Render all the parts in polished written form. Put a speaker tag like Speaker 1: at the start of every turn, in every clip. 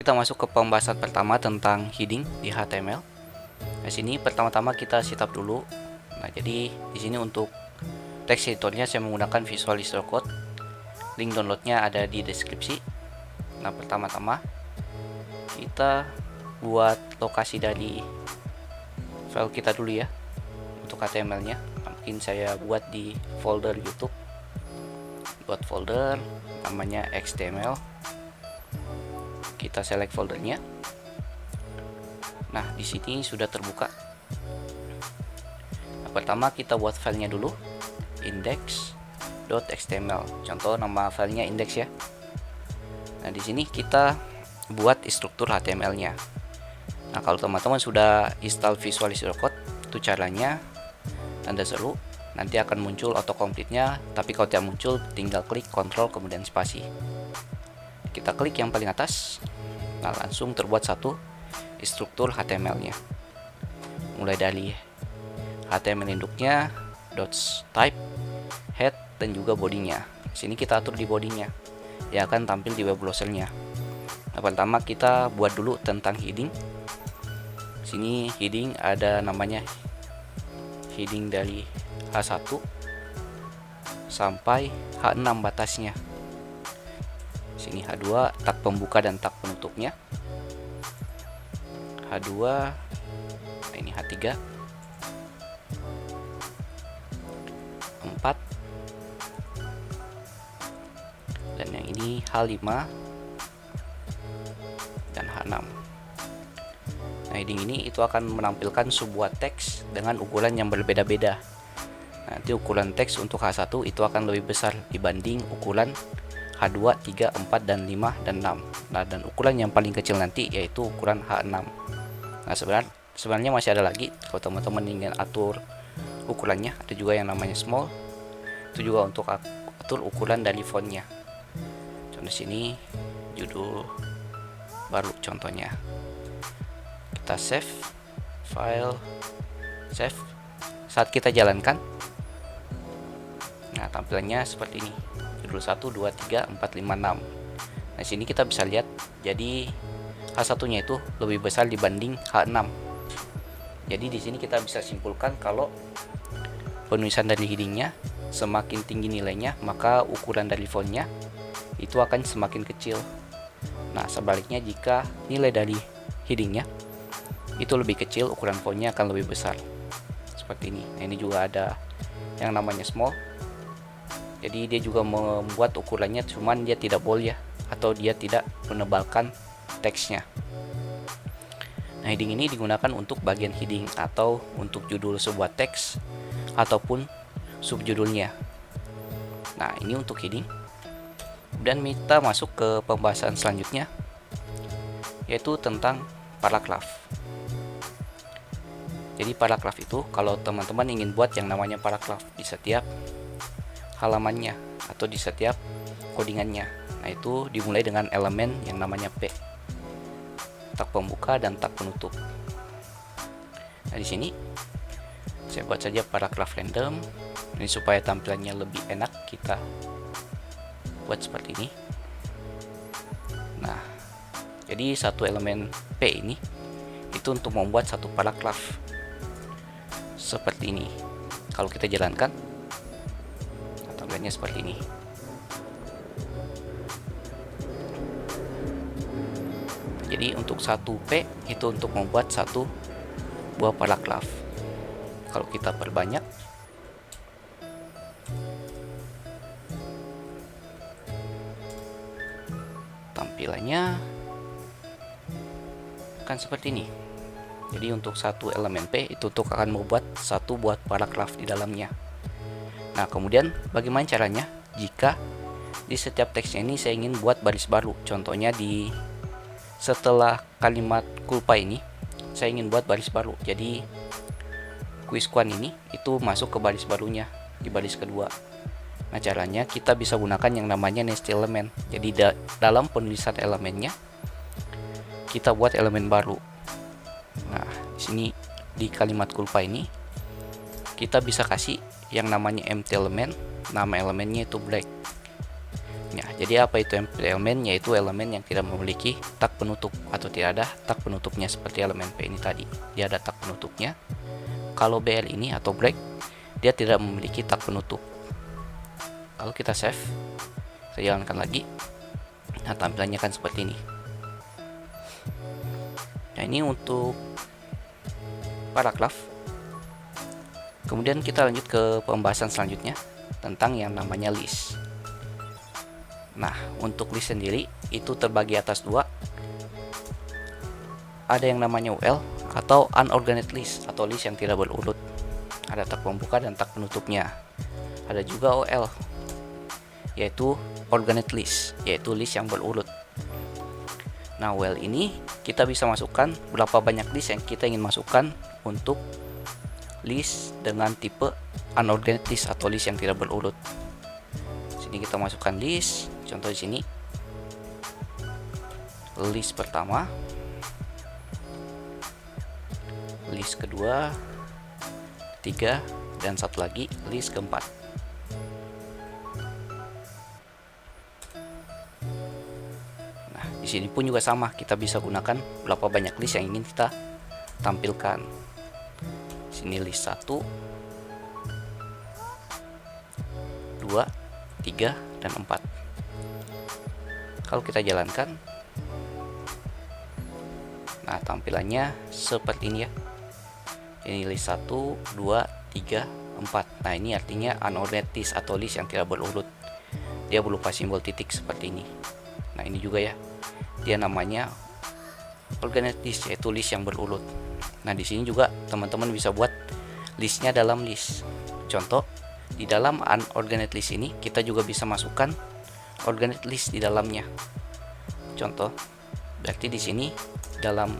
Speaker 1: Kita masuk ke pembahasan pertama tentang heading di HTML. Nah, sini pertama-tama kita setup dulu. Nah, jadi di sini untuk text editornya saya menggunakan Visual Studio Code. Link downloadnya ada di deskripsi. Nah, pertama-tama kita buat lokasi dari file kita dulu ya. Untuk HTML-nya, mungkin saya buat di folder YouTube. Buat folder namanya XML. Kita select foldernya. Nah, di sini sudah terbuka. Nah, pertama kita buat filenya dulu, index.html. Contoh nama filenya index ya. Nah, di sini kita buat struktur HTML-nya. Nah, kalau teman-teman sudah install Visual Studio Code, itu caranya tanda seru, nanti akan muncul autocomplete-nya. Tapi kalau tidak muncul, tinggal klik Ctrl kemudian spasi. Kita klik yang paling atas. Nah, langsung terbuat satu struktur HTML-nya. Mulai dari HTML induknya, .type, head, dan juga bodinya. Sini kita atur di bodinya. Ya akan tampil di web browser-nya. Nah, pertama kita buat dulu tentang heading. Sini heading ada namanya heading dari H1 sampai H6 batasnya. Sini H2 tag pembuka dan tag penutupnya. H2, nah ini H3, 4, dan yang ini H5 dan H6. Nah, heading ini itu akan menampilkan sebuah teks dengan ukuran yang berbeda-beda. Nanti ukuran teks untuk H1 itu akan lebih besar dibanding ukuran H2, 3, 4, dan 5, dan 6. Nah, dan ukuran yang paling kecil nanti yaitu ukuran H6. Nah, sebenarnya masih ada lagi. Kalau teman-teman ingin atur ukurannya, ada juga yang namanya small. Itu juga untuk atur ukuran dari fontnya. Contoh sini judul baru contohnya. Kita save file, save. Saat kita jalankan, nah tampilannya seperti ini. Judul 1, 2, 3, 4, 5, 6. Nah, sini kita bisa lihat jadi H1-nya itu lebih besar dibanding H6. Jadi di sini kita bisa simpulkan kalau penulisan dari headingnya semakin tinggi nilainya, maka ukuran dari fontnya itu akan semakin kecil. Nah, sebaliknya jika nilai dari headingnya itu lebih kecil, ukuran fontnya akan lebih besar. Seperti ini. Nah, ini juga ada yang namanya small. Jadi dia juga membuat ukurannya, cuman dia tidak bold ya, atau dia tidak menebalkan teksnya. Nah, heading ini digunakan untuk bagian heading atau untuk judul sebuah teks ataupun subjudulnya. Nah, ini untuk heading. Dan kita masuk ke pembahasan selanjutnya, yaitu tentang paragraf. Jadi paragraf itu kalau teman-teman ingin buat yang namanya paragraf di setiap halamannya atau di setiap codingannya. Nah, itu dimulai dengan elemen yang namanya P. Tag pembuka dan tag penutup. Nah, di sini saya buat saja paragraf random. Ini supaya tampilannya lebih enak, kita buat seperti ini. Nah, jadi satu elemen P ini itu untuk membuat satu paragraf seperti ini. Kalau kita jalankan, tampilannya seperti ini. Jadi untuk satu P itu untuk membuat satu buah paragraf. Kalau kita perbanyak, tampilannya akan seperti ini. Jadi untuk satu elemen P itu untuk akan membuat satu buah paragraf di dalamnya. Nah, kemudian bagaimana caranya jika di setiap teksnya ini saya ingin buat baris baru? Contohnya di setelah kalimat kulpa ini saya ingin buat baris baru. Jadi quizquan ini itu masuk ke baris barunya di baris kedua. Nah, caranya kita bisa gunakan yang namanya nested element. Jadi dalam penulisan elemennya kita buat elemen baru. Nah, di sini di kalimat kulpa ini kita bisa kasih yang namanya empty element, nama elemennya itu black. penutupnya. Jadi apa itu empty element? Yaitu elemen yang tidak memiliki tag penutup atau tidak ada tag penutupnya, seperti elemen P ini tadi. Dia ada tag penutupnya. Kalau BL ini atau break, dia tidak memiliki tag penutup. Kalau kita save, saya jalankan lagi. Nah, tampilannya kan seperti ini. Nah, ini untuk paragraf. Kemudian kita lanjut ke pembahasan selanjutnya tentang yang namanya list. Nah, untuk list sendiri itu terbagi atas dua. Ada yang namanya UL atau unorganized list atau list yang tidak berurut. Ada tag pembuka dan tag penutupnya. Ada juga OL, yaitu organized list, yaitu list yang berurut. Nah, UL ini kita bisa masukkan berapa banyak list yang kita ingin masukkan untuk list dengan tipe unorganized list atau list yang tidak berurut. Sini kita masukkan list. Contoh di sini list pertama, list kedua, ketiga, dan satu lagi list keempat. Nah, di sini pun juga sama, kita bisa gunakan berapa banyak list yang ingin kita tampilkan. Sini list 1, 2, 3, dan 4. Kalau kita jalankan, nah tampilannya seperti ini ya. Ini list 1, 2, 3, 4. Nah, ini artinya unorganized list atau list yang tidak berurut. Dia berupa simbol titik seperti ini. Nah, ini juga ya. Dia namanya organized list, yaitu list yang berurut. Nah, di sini juga teman-teman bisa buat listnya dalam list. Contoh, di dalam unorganized list ini kita juga bisa masukkan organized list di dalamnya. Contoh, berarti di sini dalam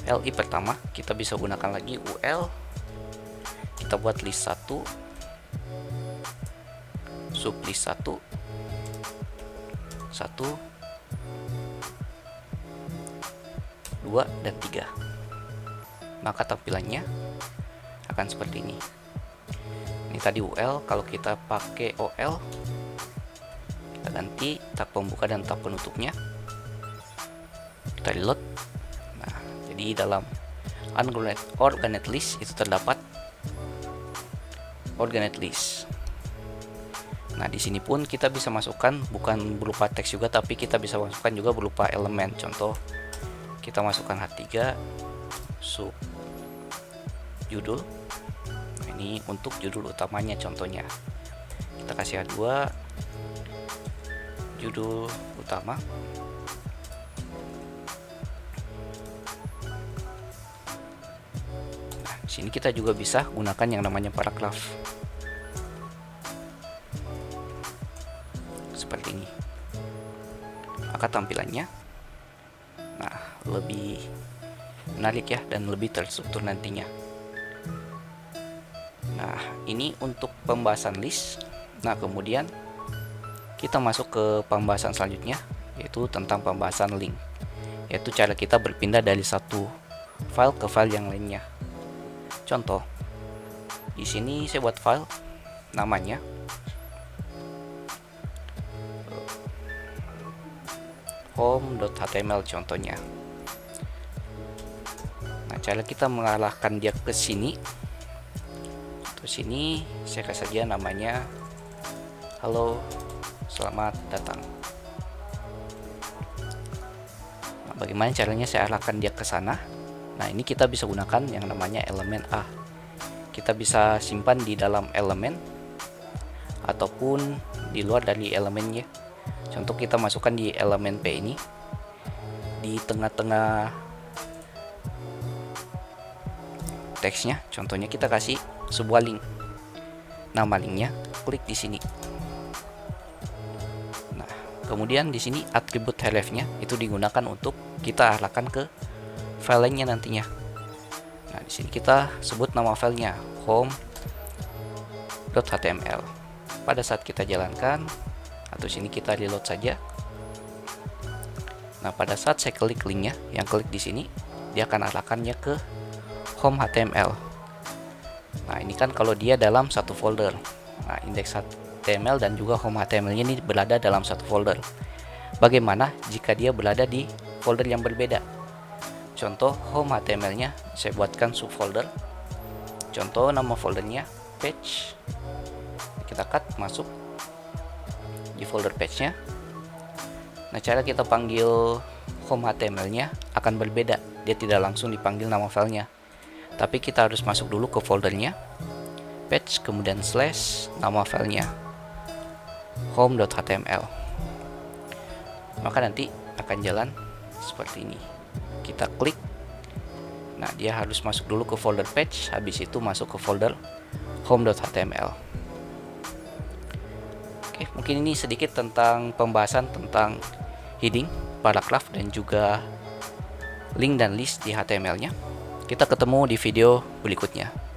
Speaker 1: LI pertama kita bisa gunakan lagi UL. Kita buat list 1, sublist 1, 2, dan 3. Maka tampilannya akan seperti ini. Ini tadi UL, kalau kita pakai OL, kita ganti tag pembuka dan tag penutupnya. Kita reload. Nah, jadi dalam unorganized list itu terdapat organized list. Nah, di sini pun kita bisa masukkan bukan berupa teks juga, tapi kita bisa masukkan juga berupa elemen. Contoh, kita masukkan H3 sub judul. Nah, ini untuk judul utamanya contohnya. Kita kasih H2 judul utama. Nah, di sini kita juga bisa gunakan yang namanya paragraf. Seperti ini. Maka tampilannya lebih menarik ya, dan lebih terstruktur nantinya. Nah, ini untuk pembahasan list. Nah, kemudian kita masuk ke pembahasan selanjutnya, yaitu tentang pembahasan link, yaitu cara kita berpindah dari satu file ke file yang lainnya. Contoh, di sini saya buat file namanya home.html contohnya. Nah, cara kita mengarahkan dia ke sini, terus sini saya kasih saja namanya halo, selamat datang. Nah, bagaimana caranya saya arahkan dia ke sana? Nah, ini kita bisa gunakan yang namanya elemen A. Kita bisa simpan di dalam elemen ataupun di luar dari elemennya. Contoh, kita masukkan di elemen P ini, di tengah-tengah teksnya. Contohnya kita kasih sebuah link. Nama linknya, klik di sini. Nah, kemudian di sini atribut hrefnya itu digunakan untuk kita arahkan ke file lainnya nantinya. Nah, di sini kita sebut nama filenya home.html. Pada saat kita jalankan, atau sini kita reload saja. Nah, pada saat saya klik linknya, yang klik di sini, dia akan arahkannya ke home.html. Nah, ini kan kalau dia dalam satu folder. Nah, HTML dan juga home HTML-nya ini berada dalam satu folder. Bagaimana jika dia berada di folder yang berbeda? Contoh home HTML-nya saya buatkan subfolder. Contoh nama foldernya page. Kita cut masuk di folder page-nya. Nah, cara kita panggil home HTML-nya akan berbeda. Dia tidak langsung dipanggil nama filenya, tapi kita harus masuk dulu ke foldernya, page, kemudian slash nama filenya home.html. Maka nanti akan jalan seperti ini. Kita klik. Nah, dia harus masuk dulu ke folder page, habis itu masuk ke folder home.html. Oke, mungkin ini sedikit tentang pembahasan tentang heading, paragraf, dan juga link dan list di HTML-nya. Kita ketemu di video berikutnya.